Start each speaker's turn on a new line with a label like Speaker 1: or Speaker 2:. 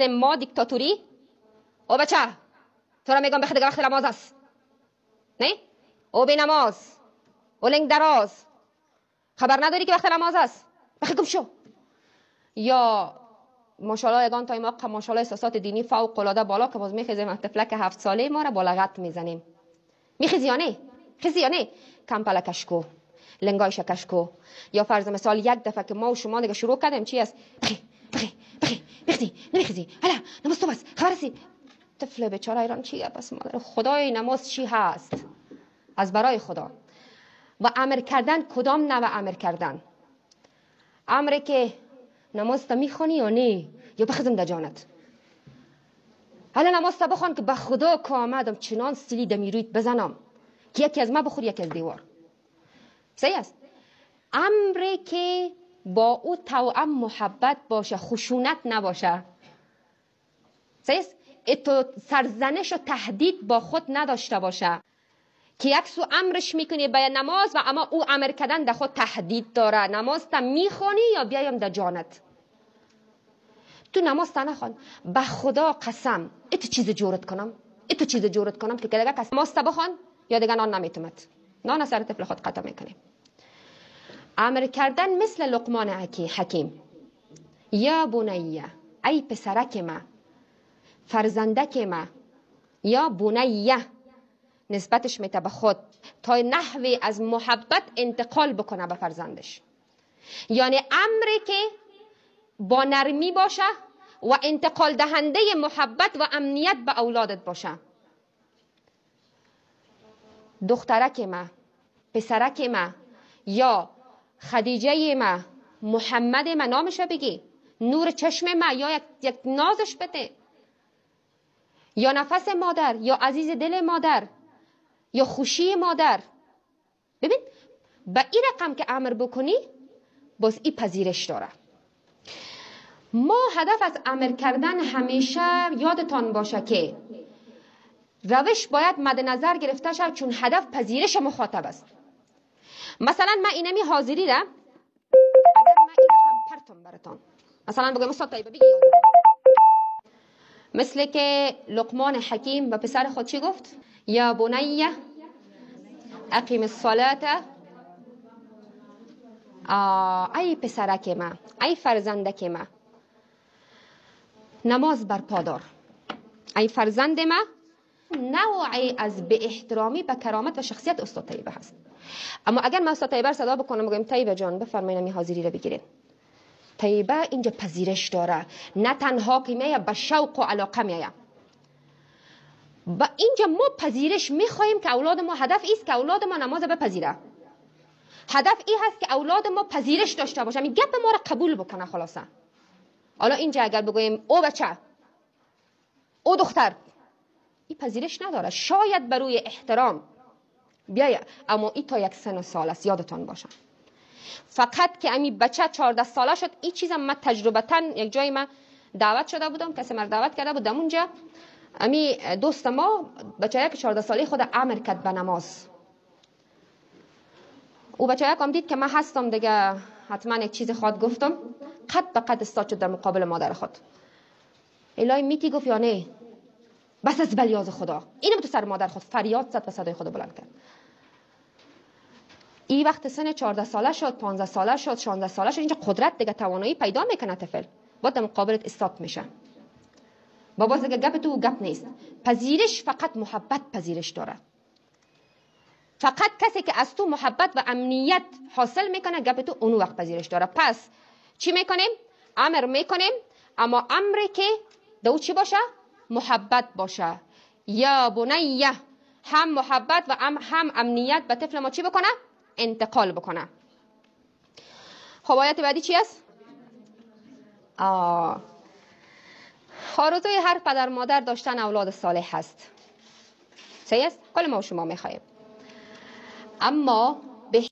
Speaker 1: ما دیکتاتوری؟ او بچه تو را میگم بخیر دیگه وقت نماز است. نه؟ او بی نماز او لنگ دراز خبر نداری که وقت نماز است، بخیر گم شو. یا ماشاءالله یگان تایم ما ماشاءالله احساسات دینی فوق العاده بالا که باز میخیزیم طفلک 7 ساله ما را با لغت میزنیم. میخیزی یا نه؟ خیزی یا نه؟ کمپلکش کو، لنگایش کش کو. یا فرض مثال یک دفعه که ما و شما دیگه شروع کردیم چی است؟ بخیزی نمیخیزی هلا نماز تو بس خبر هستی. طفل بیچاره ایران چیه بس مادر خدای نماز چی هست از برای خدا. و امر کردن کدام نوع امر کردن؟ امر که نماز تا میخونی یا نه یا بخزم در جانت. حالا نماز تا بخوان که به خدا که آمدم چنان سیلی دمیرویت بزنم که یکی از ما بخور یکی از دیوار. صحیح است. امری که با او توأم محبت باشه، خشونت نباشه. صحیح است. اتو سرزنش و تهدید با خود نداشته باشه که یک سو امرش میکنی به نماز و اما او امر کردن در خود تهدید داره. نماز تا میخونی یا بیایم در جانت. تو نماز تا نخوان به خدا قسم اتو چیز جورت کنم که دیگه کس نماز تا بخوان یا دیگه نان نمیتومد. نان سر طفل خود قطع میکنی. امر کردن مثل لقمان حکیم. یا بنیه ای پسرک ما، فرزندک ما. یا بنیه نسبتش میته به خود تا نحوی از محبت انتقال بکنه به فرزندش. یعنی امری که با نرمی باشه و انتقال دهنده محبت و امنیت به اولادت باشه. دخترک ما، پسرک ما، یا خدیجه ما، محمد ما، نامشو بگی، نور چشم ما، یا یک نازش بده، یا نفس مادر، یا عزیز دل مادر، یا خوشی مادر. ببین به این رقم که امر بکنی باز این پذیرش داره. ما هدف از امر کردن همیشه یادتان باشه که روش باید مد نظر گرفته شد چون هدف پذیرش مخاطب است. مثلا من اینمی حاضری را اگر من این رقم پرتم براتان مثلا بگم استاد طیبه بگی یاد مثل که لقمان حکیم به پسر خود چی گفت؟ یا بنیه اقیم الصلاة. ای پسرک ما، ای فرزندک ما، نماز برپا دار. ای فرزند ما. نوعی از به احترامی به کرامت و شخصیت استاد طیبه هست. اما اگر من استاد طیبه صدا بکنم بگم طیبه جان بفرمایید می حاضری را بگیرید، طیبه اینجا پذیرش داره، نه تنها که میه به شوق و علاقه میه. با اینجا ما پذیرش میخوایم که اولاد ما، هدف ایست که اولاد ما نماز بپذیره. هدف ای هست که اولاد ما پذیرش داشته باشه، می گپ ما را قبول بکنه. خلاصه حالا اینجا اگر بگویم او بچه، او دختر، این پذیرش نداره. شاید بروی احترام بیایه اما این تا یک سن و سال است. یادتان باشه فقط که امی بچه 14 ساله شد. این چیزم من تجربتا یک جای من دعوت شده بودم، کسی من دعوت کرده بود اونجا. امی دوست ما بچه که 14 ساله خود امر کرد به نماز. او بچه هم دید که من هستم دیگه، حتما یک چیز خود گفتم، قد به قد استاد شد در مقابل مادر خود. الهی میتی گفت یا نه؟ بس از بلیاز خدا. اینم تو سر مادر خود فریاد زد و صدای خود بلند کرد. این وقت سن 14 ساله شد، 15 ساله شد، 16 ساله شد. اینجا قدرت دیگه توانایی پیدا میکنه طفل، باید در مقابلت استاد میشه. بابا دیگه گپ تو گپ نیست. پذیرش فقط محبت پذیرش داره. فقط کسی که از تو محبت و امنیت حاصل میکنه گپ تو اون وقت پذیرش داره. پس چی میکنیم؟ امر میکنیم، اما امری که دو چی باشه؟ محبت باشه. یا بنیه، هم محبت و هم امنیت به طفل ما چی بکنه؟ انتقال بکنه. خب آیت بعدی چی است؟ آرزوی هر پدر مادر داشتن اولاد صالح هست. صحیح است؟ کل ما و شما میخوایم. اما